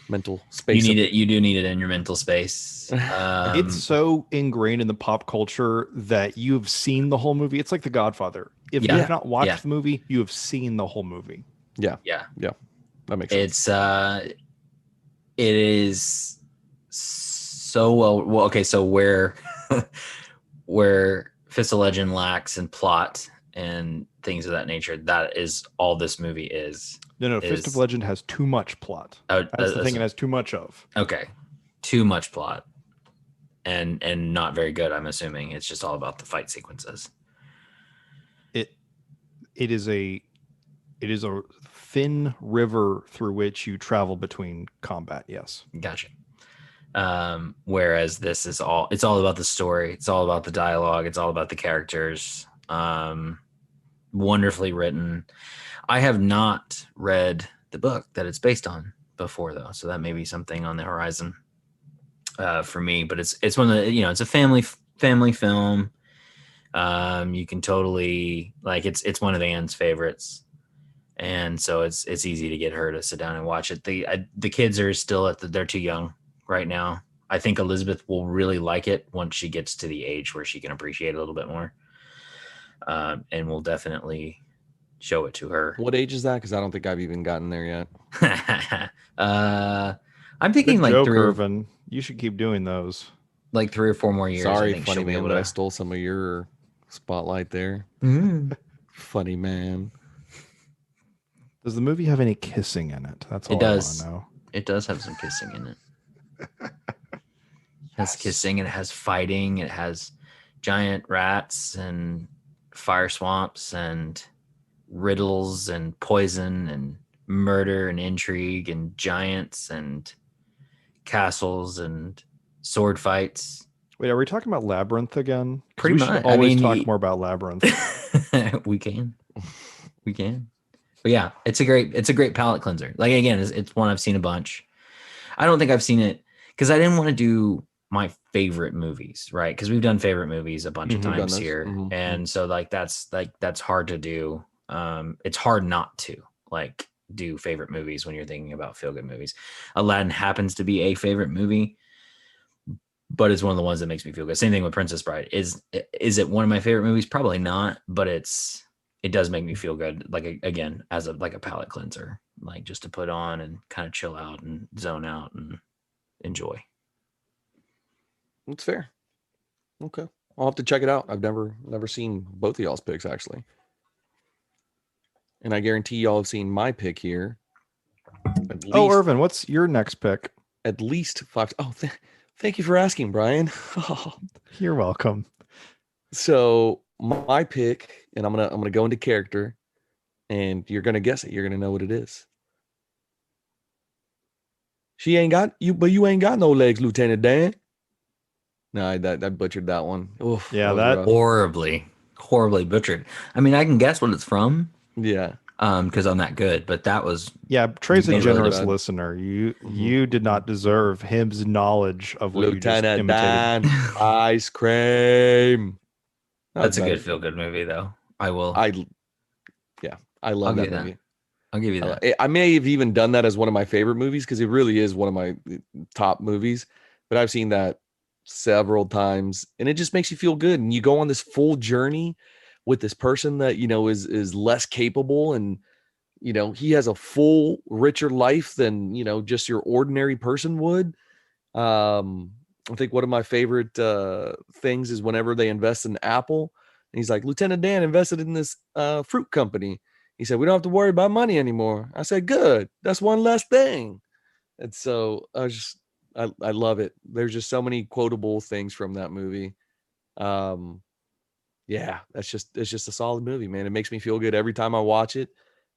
mental space. You do need it in your mental space. It's so ingrained in the pop culture that you've seen the whole movie. It's like The Godfather. If you have not watched the movie, you have seen the whole movie. Yeah. Yeah. That makes sense. It's it is so well okay, so where where Fist of Legend lacks in plot and things of that nature, that is all this movie is. No, Fist of Legend has too much plot. That's the thing it has too much of. Okay. Too much plot. And not very good, I'm assuming. It's just all about the fight sequences. It is a thin river through which you travel between combat. Yes. Gotcha. Whereas this is it's all about the story. It's all about the dialogue. It's all about the characters. Wonderfully written. I have not read the book that it's based on before though, so that may be something on the horizon for me. But it's one of the, it's a family film. You can totally it's one of Anne's favorites, and so it's easy to get her to sit down and watch it. The kids are still they're too young right now. I think Elizabeth will really like it once she gets to the age where she can appreciate it a little bit more, and we'll definitely show it to her. What age is that? Because I don't think I've even gotten there yet. I'm thinking Good like joke, 3 Irvin. You should keep doing those. like 3 or 4 more years. I Sorry, think funny she'll be man, able that I to. stole some of your spotlight there. Funny man. Does the movie have any kissing in it? That's all It does. I want to know. It does have some kissing in it. It has kissing, and it has fighting. It has giant rats and fire swamps and riddles and poison and murder and intrigue and giants and castles and sword fights. Wait, are we talking about Labyrinth again? 'Cause Pretty we should much. always talk more about Labyrinth. we can. But yeah, it's a great palate cleanser. Like again, it's one I've seen a bunch. I don't think I've seen it because I didn't want to do my favorite movies, right? Because we've done favorite movies a bunch of times here, and so that's hard to do. It's hard not to do favorite movies when you're thinking about feel good movies. Aladdin happens to be a favorite movie, but it's one of the ones that makes me feel good. Same thing with Princess Bride. Is it one of my favorite movies? Probably not, but it does make me feel good. Like again, as a palate cleanser, like just to put on and kind of chill out and zone out and enjoy. That's fair. Okay. I'll have to check it out. I've never seen both of y'all's picks actually. And I guarantee y'all have seen my pick here. Irvin, what's your next pick? At least 5. Oh, thank you for asking, Brian. You're welcome. So my pick, and I'm gonna go into character, and you're gonna guess it. You're gonna know what it is. She ain't got you, but you ain't got no legs, Lieutenant Dan. No, I butchered that one. Oof, yeah, that rough. horribly butchered. I mean, I can guess what it's from. Yeah. Because I'm that good, but that was Trey's a generous really listener. You did not deserve his knowledge of what Lieutenant you just imitated. Dan, ice cream. That's a good feel good movie, though. I love that movie. I'll give you that. I may have even done that as one of my favorite movies because it really is one of my top movies. But I've seen that several times, and it just makes you feel good. And you go on this full journey with this person that is less capable, and he has a full richer life than just your ordinary person would. I think one of my favorite things is whenever they invest in Apple, and he's like, Lieutenant Dan invested in this fruit company. He said, we don't have to worry about money anymore. I said, good, that's one less thing. And so I love it. There's just so many quotable things from that movie. Yeah, it's just a solid movie, man. It makes me feel good every time I watch it.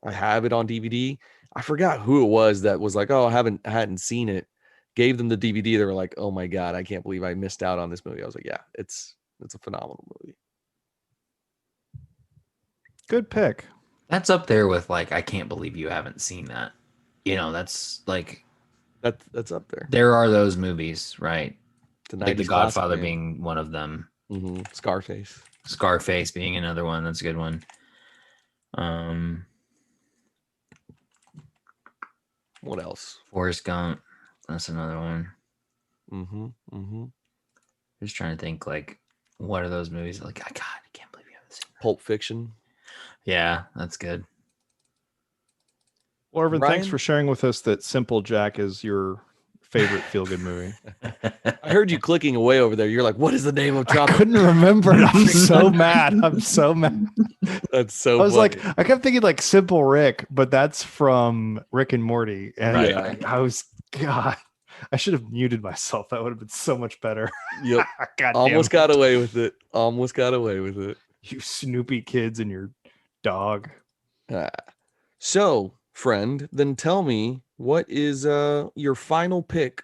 I have it on DVD. I forgot who it was that was like, oh, I hadn't seen it. Gave them the DVD. They were like, oh my God, I can't believe I missed out on this movie. I was like, yeah, it's a phenomenal movie. Good pick. That's up there with I can't believe you haven't seen that. That's that's up there. There are those movies, right? Like The Godfather being one of them. Mm-hmm. Scarface being another one. That's a good one. What else? Forrest Gump. That's another one. Mm-hmm. Just trying to think what are those movies? God, I can't believe you haven't seen that. Pulp Fiction. Yeah, that's good. Well, Irvin, thanks Ryan? for sharing with us that Simple Jack is your favorite feel-good movie. I heard you clicking away over there. You're like, what is the name of I Chopper? couldn't remember it. I'm so mad. I'm so mad. That's so I was funny. like, I kept thinking like Simple Rick, but that's from Rick and Morty. And Right. I was, God, I should have muted myself. That would have been so much better. Yep. God Almost damn got it. away with it. Almost got away with it. You Snoopy kids and your dog. Ah. So, friend, then tell me, what is your final pick?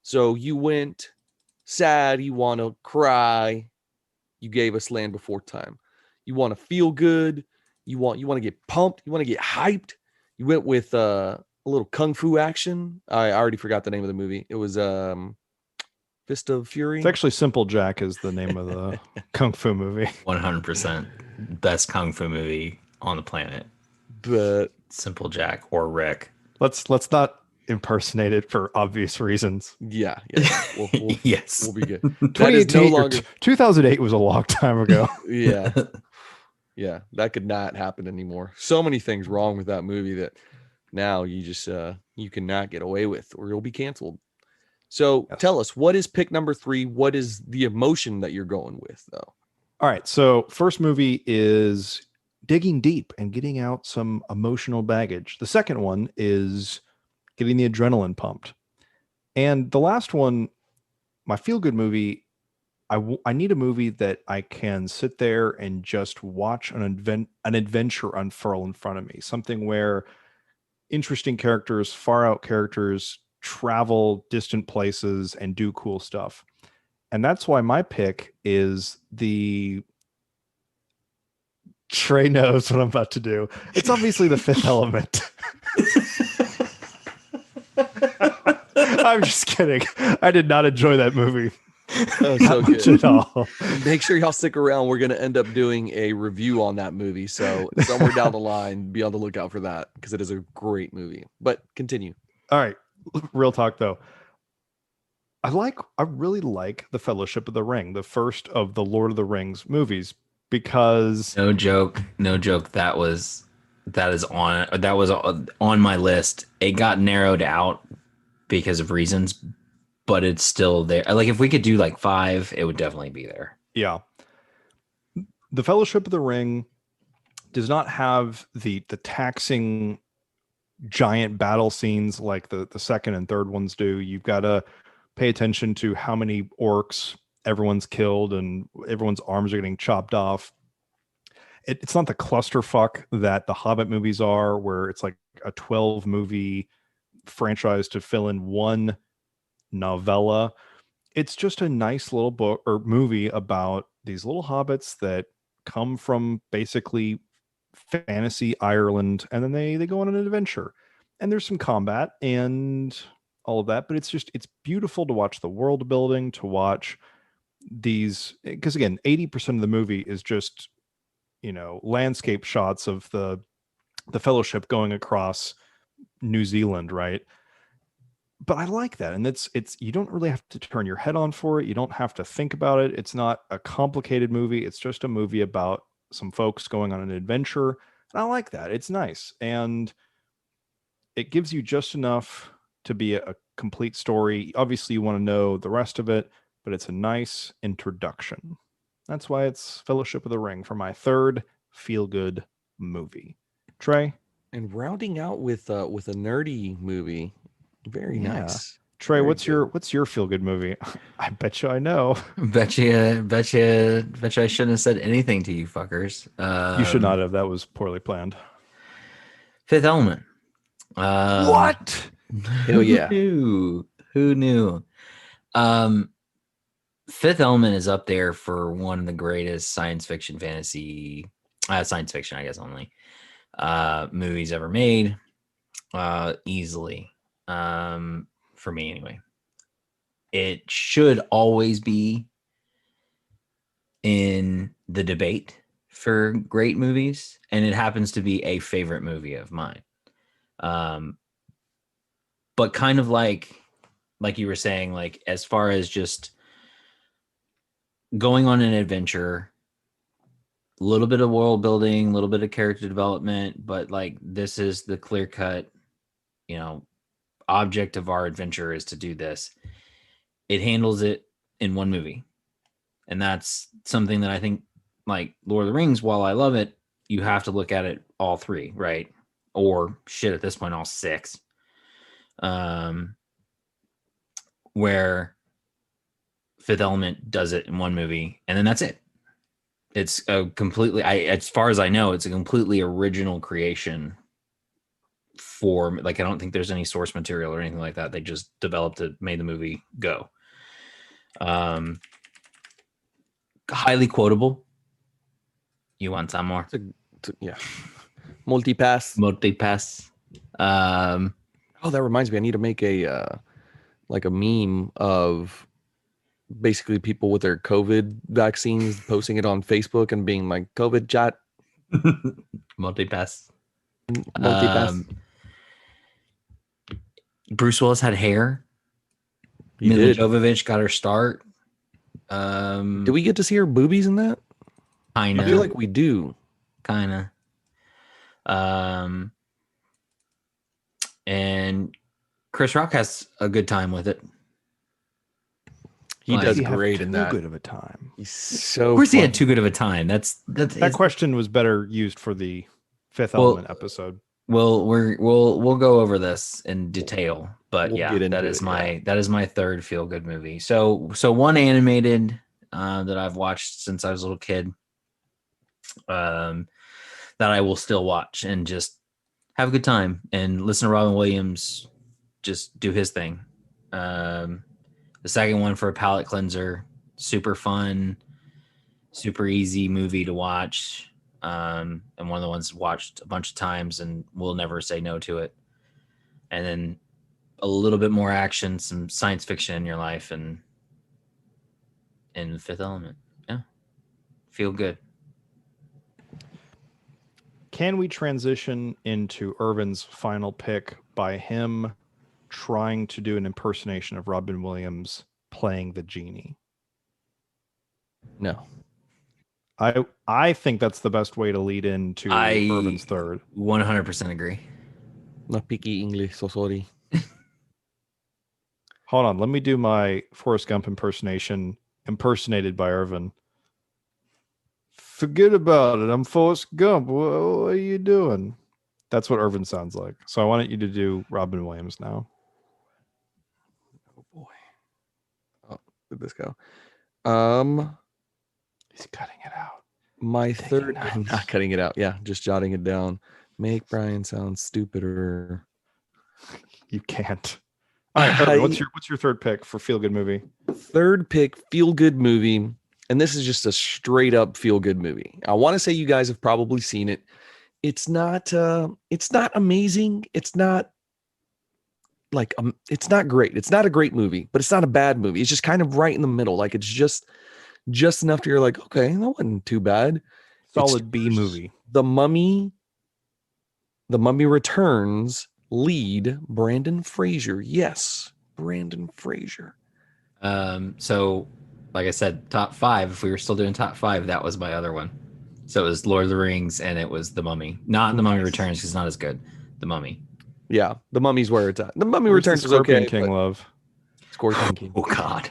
So you went sad, you want to cry, you gave us Land Before Time. You want to feel good, you want to get pumped, you want to get hyped. You went with a little kung fu action. I already forgot the name of the movie. It was Fist of Fury. It's actually Simple Jack is the name of the Kung Fu movie. 100% best kung fu movie on the planet. But Simple Jack or Rick. Let's not impersonate it for obvious reasons. yeah. We'll Yes. we'll be good. That is no 2018 or longer 2008 was a long time ago. yeah. Yeah, that could not happen anymore. So many things wrong with that movie that now you just you cannot get away with, or you'll be canceled. So Yes. tell us, what is pick number 3? What is the emotion that you're going with, though? All right. So first movie is digging deep and getting out some emotional baggage. The second one is getting the adrenaline pumped. And the last one, my feel-good movie, I need a movie that I can sit there and just watch an adventure unfurl in front of me. Something where interesting characters, far out characters travel distant places and do cool stuff. And that's why my pick is the Trey knows what I'm about to do. It's obviously The Fifth Element. I'm just kidding. I did not enjoy that movie. That was so Not much good. at all. Make sure y'all stick around. We're going to end up doing a review on that movie. So somewhere down the line, be on the lookout for that because it is a great movie. But continue. All right. Real talk though. I really like The Fellowship of the Ring, the first of the Lord of the Rings movies, because No joke. That was on my list. It got narrowed out because of reasons, but it's still there. Like if we could do like 5, it would definitely be there. yeah, The Fellowship of the Ring does not have the taxing giant battle scenes like the second and third ones do. You've got to pay attention to how many orcs everyone's killed and everyone's arms are getting chopped off. It's not the clusterfuck that the Hobbit movies are, where it's like a 12 movie franchise to fill in one novella. It's just a nice little book or movie about these little hobbits that come from basically fantasy Ireland, and then they go on an adventure, and there's some combat and all of that, but it's beautiful to watch the world building, to watch these, because again 80% of the movie is just landscape shots of the Fellowship going across New Zealand, right? But I like that, and it's you don't really have to turn your head on for it. You don't have to think about it. It's not a complicated movie. It's just a movie about some folks going on an adventure, and I like that. It's nice, and it gives you just enough to be a complete story. Obviously, you want to know the rest of it, but it's a nice introduction. That's why it's Fellowship of the Ring for my third feel-good movie. Trey? And rounding out with a nerdy movie. Very Yeah. nice. Trey, Very what's your feel-good movie? I bet you I know. Bet you I shouldn't have said anything to you fuckers. You should not have. That was poorly planned. Fifth Element. What? Hell yeah. Who knew? Fifth Element is up there for one of the greatest science fiction, I guess only, movies ever made. Easily. For me anyway. It should always be in the debate for great movies, and it happens to be a favorite movie of mine. But kind of like you were saying, like as far as just going on an adventure, a little bit of world building, a little bit of character development, but like this is the clear cut object of our adventure is to do this. It handles it in one movie. And that's something that I think, like Lord of the Rings, while I love it, you have to look at it all three, right? Or shit, at this point, all six. Where Fifth Element does it in one movie, and then that's it. It's a completely, as far as I know, it's a completely original creation for, like, I don't think there's any source material or anything like that. They just developed it, made the movie go. Highly quotable. You want some more? Yeah. Multipass. Oh, that reminds me. I need to make a meme of basically people with their COVID vaccines posting it on Facebook and being like, COVID shot. Multipass. Multipass. Bruce Willis had hair. Mila Jovovich got her start. Do we get to see her boobies in that? I feel like we do. Kind of. And Chris Rock has a good time with it. He does great in that. Too good of a time. He's so. Of course, he had too good of a time. That question was better used for the Fifth Element episode. We'll go over this in detail, but that is my third feel good movie. So one animated that I've watched since I was a little kid, that I will still watch and just have a good time and listen to Robin Williams just do his thing. The second one for a palate cleanser, super fun, super easy movie to watch. And one of the ones watched a bunch of times and will never say no to it. And then a little bit more action, some science fiction in your life, and Fifth Element. Yeah. Feel good. Can we transition into Irvin's final pick by him trying to do an impersonation of Robin Williams playing the genie? No. I think that's the best way to lead into Irvin's third. 100% agree. Not picky English, so sorry. Hold on, let me do my Forrest Gump impersonated by Irvin. Forget about it. I'm Forrest Gump. What are you doing? That's what Irvin sounds like. So I wanted you to do Robin Williams now. Oh boy. Oh, where'd this go? He's cutting it out. My third, I'm not cutting it out. Yeah, just jotting it down. Make Brian sound stupider. You can't. All right, Irvin, what's your third pick for feel good movie? Third pick, feel good movie, and this is just a straight up feel good movie. I want to say you guys have probably seen it. It's not amazing. It's not it's not great. It's not a great movie, but it's not a bad movie. It's just kind of right in the middle. Like it's just enough to you're like, okay, that wasn't too bad. Solid B movie. The Mummy Returns lead Brandon Fraser. Yes, Brandon Fraser. So like I said, top 5. If we were still doing top 5, that was my other one. So it was Lord of the Rings and it was The Mummy. Not The Mummy Returns because it's not as good. The Mummy. Yeah, The Mummy's where it's at. The Mummy Returns is okay. King love. Scorpion King. Oh God,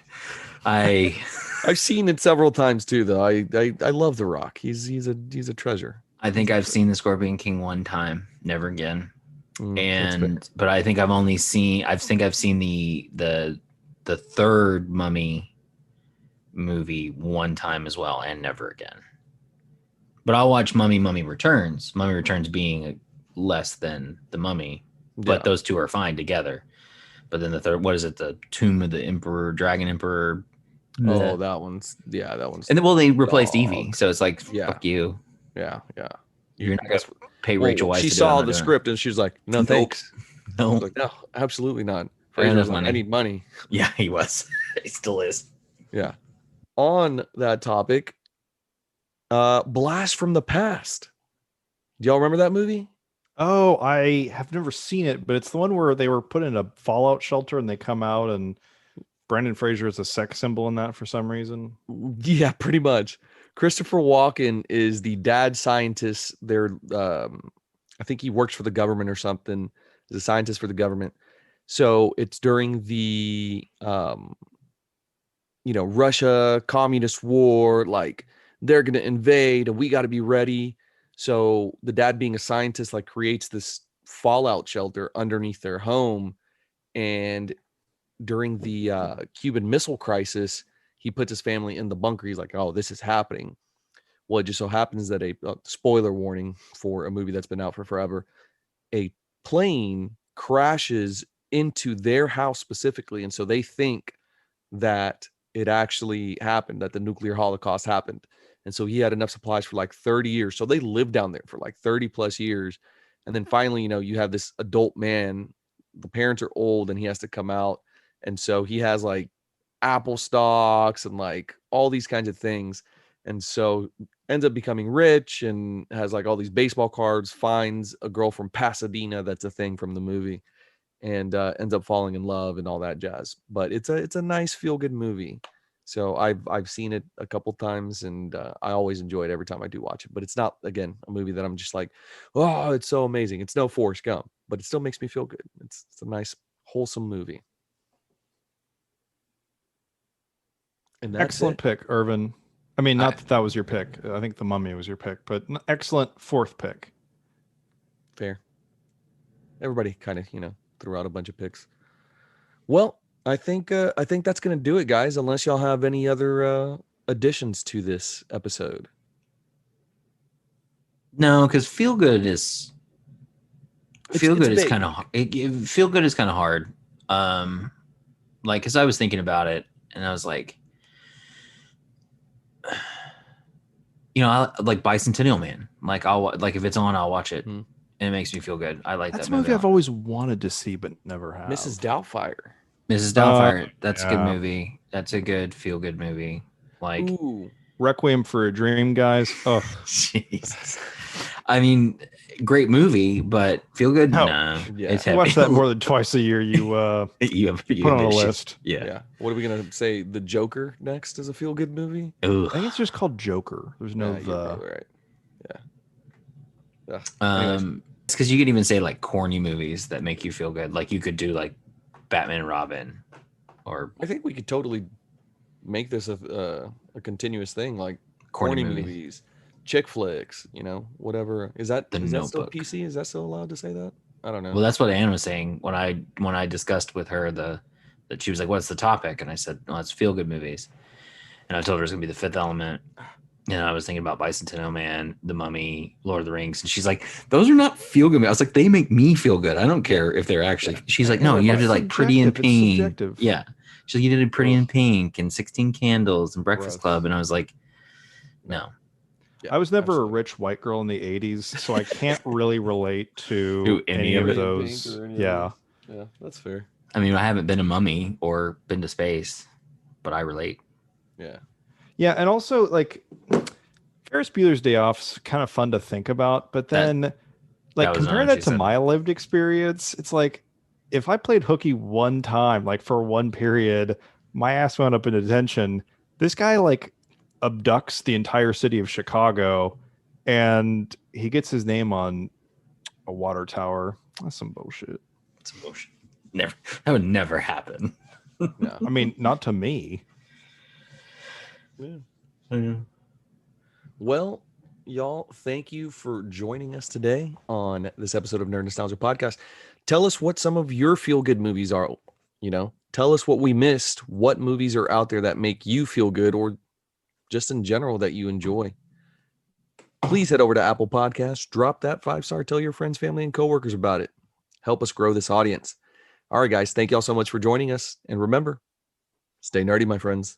I've seen it several times too, though. I love The Rock. He's a treasure. I think I've seen the Scorpion King one time, never again. But I think I've seen the third Mummy movie one time as well, and never again. But I'll watch Mummy Returns. Mummy Returns being less than the Mummy, but those two are fine together. But then the third, what is it? The Tomb of the Emperor, Dragon Emperor. Oh, that one's. And then, they replaced Evie, so it's like, fuck you. Yeah. You're not gonna pay Rachel Weisz. She saw the script and she was like, "No, thanks." No, like, no, absolutely not. Fraser's like, I need money. Yeah, he was. He still is. Yeah. On that topic, Blast from the Past. Do y'all remember that movie? Oh, I have never seen it, but it's the one where they were put in a fallout shelter and they come out and Brandon Fraser is a sex symbol in that for some reason. Yeah, pretty much. Christopher Walken is the dad scientist there. I think he works for the government or something. is a scientist for the government. So it's during the Russia communist war, like they're going to invade and we got to be ready. So the dad, being a scientist, like creates this fallout shelter underneath their home. And during the Cuban Missile Crisis, he puts his family in the bunker. He's like, oh, this is happening. Well, it just so happens that a spoiler warning for a movie that's been out for forever, a plane crashes into their house specifically. And so they think that it actually happened, that the nuclear holocaust happened. And so he had enough supplies for like 30 years. So they lived down there for like 30 plus years. And then finally, you have this adult man, the parents are old and he has to come out. And so he has like Apple stocks and like all these kinds of things. And so ends up becoming rich and has like all these baseball cards, finds a girl from Pasadena. That's a thing from the movie, and ends up falling in love and all that jazz. But it's a nice feel good movie. So I've seen it a couple times and I always enjoy it every time I do watch it. But it's not, again, a movie that I'm just like, oh, it's so amazing. It's no Forrest Gump, but it still makes me feel good. It's a nice, wholesome movie. And that's Excellent it. pick, Irvin. I mean, not that was your pick. I think The Mummy was your pick, but excellent fourth pick. Fair. Everybody kind of, threw out a bunch of picks. Well, I think that's going to do it, guys, unless y'all have any other additions to this episode. No, because feel good is big. kind of feel good is kind of hard. Like, because I was thinking about it and I was like, I like Bicentennial Man. Like if it's on, I'll watch it, and it makes me feel good. I like That's that a movie I've always wanted to see but never have. Mrs. Doubtfire. Mrs. Doubtfire. That's a good movie. That's a good feel good movie. Like, ooh. Requiem for a Dream, guys. Oh, Jesus. I mean, great movie, but feel good. No. Nah, Yeah. it's I heavy. watch that more than twice a year. You you put on a list. Yeah. What are we gonna say? The Joker next is a feel good movie. Ugh. I think it's just called Joker. There's no You're probably right. Yeah. It's because you could even say like corny movies that make you feel good. Like you could do like Batman and Robin, or I think we could totally make this a continuous thing, like corny movies, chick flicks, whatever. Is that still Notebook. PC? Is that still allowed to say that? I don't know. Well, that's what Anne was saying when I discussed with her that she was like, "What's the topic?" And I said, "Well, it's feel good movies." And I told her it's gonna be The Fifth Element. And I was thinking about Bicentennial Man, The Mummy, Lord of the Rings, and she's like, "Those are not feel good." I was like, "They make me feel good. I don't care if they're actually." She's like, "No, you have to like Pretty in Pink." Yeah, she's like, "You did Pretty in Pink and 16 Candles and Breakfast Club," and I was like, "No." Yeah, I was never absolutely. a rich white girl in the 80s, so I can't really relate to any of it. those. Yeah. Yeah, that's fair. I mean, I haven't been a mummy or been to space, but I relate. Yeah. Yeah, and also like Ferris Bueller's Day Off's kind of fun to think about, but then like was comparing on, that to my lived experience, it's like if I played hooky one time, like for one period, my ass wound up in detention. This guy like abducts the entire city of Chicago and he gets his name on a water tower. That's some bullshit. It's bullshit. Never. That would never happen. No. I mean, not to me. Yeah. Well, y'all, thank you for joining us today on this episode of Nerd Nostalgia Podcast. Tell us what some of your feel-good movies are. Tell us what we missed. What movies are out there that make you feel good, or just in general that you enjoy. Please head over to Apple Podcasts, drop that 5-star, tell your friends, family, and coworkers about it. Help us grow this audience. All right, guys, thank y'all so much for joining us. And remember, stay nerdy, my friends.